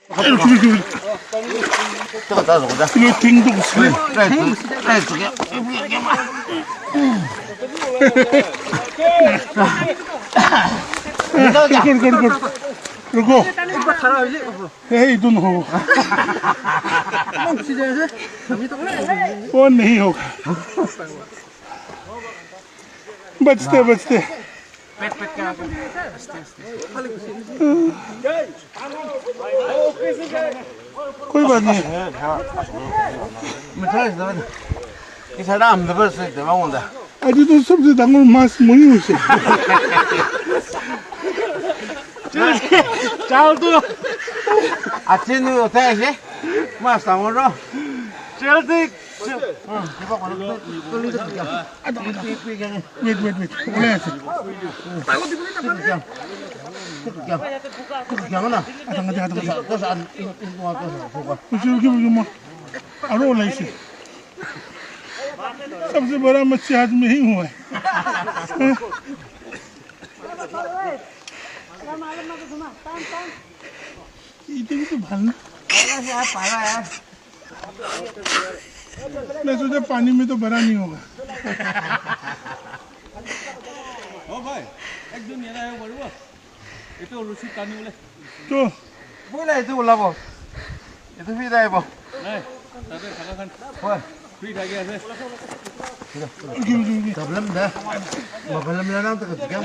这个咋弄的？有听懂是？来这个。रुको इधर हो वो नहीं होगा बचते बचते कोई बात नहीं अजी तो सबसे दांगों मास मुनी उसे चावल तो अच्छे नहीं होता है ऐसे मास दांगों रो चलते वेट बोले ऐसे अरो लाइसे सबसे बड़ा मच्छी आज में ही हुआ है इतनी तो भरना मैं सोचा पानी में तो भरा नहीं होगा ओ भाई एक दिन ये रहा है बड़ुआ ये तो रुचि पानी बोले तो बोले itu ulabo itu vida ibo नहीं tapi katakan wah free lagi ada problem dah problem dah nang tak kan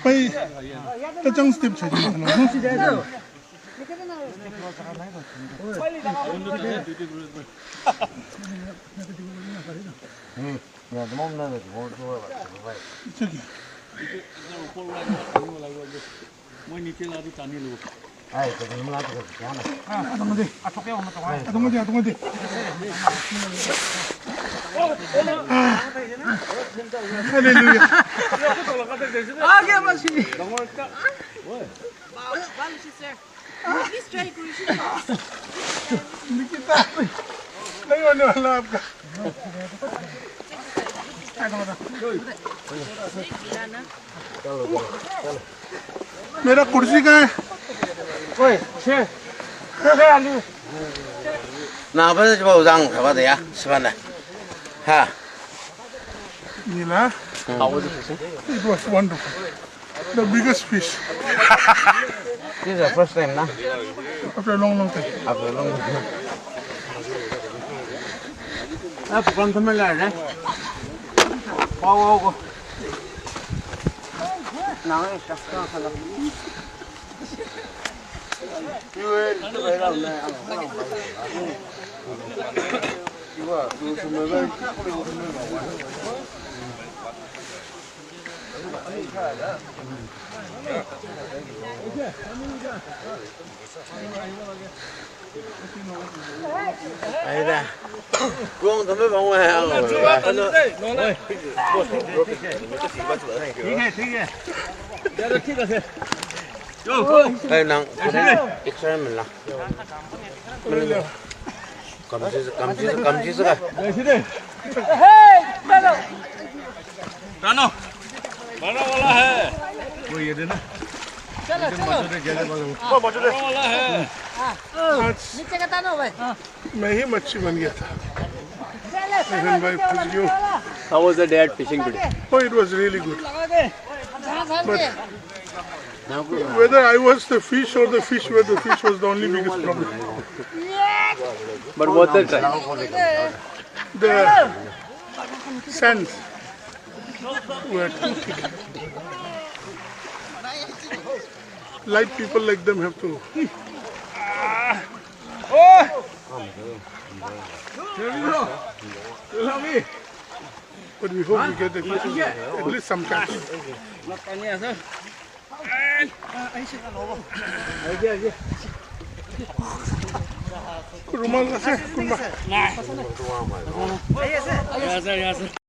भाई तचंग स्टेप चाहिए ना ya demam na de ko to चलिए मैं नीचे ला दूं पानी लो ai to demam la to क्या ना आतंकवादी हालेलुया आ गया मछली निकिता नहीं होने वाला आपका मेरा कुर्सी कहाँ है喂去哪不是就让他的呀吃饭的哈 Nila, how was it it was wonderful. The biggest fish this is the first time na after a long time. after long time à con thầm lại đấy bao nào ấy chắc chắn là đây nè con thầm mới bông này ăn rồi đây nè ít xem mình làm cầm chứ rồi टानो बड़ा वाला है वो ये देना चलो बड़ा वाला है नीचे का तानो भाई मैं ही मच्छी बन गया था Nathan bhai, thank you. How was the dad fishing today? Oh, it was really good. But whether I was the fish or the fish were the fish was the only biggest problem. But what the try? The sands were too thick. Light people like them have to. But we hope we get at least some catch. Rumal kasi, kumba. Yes, sir.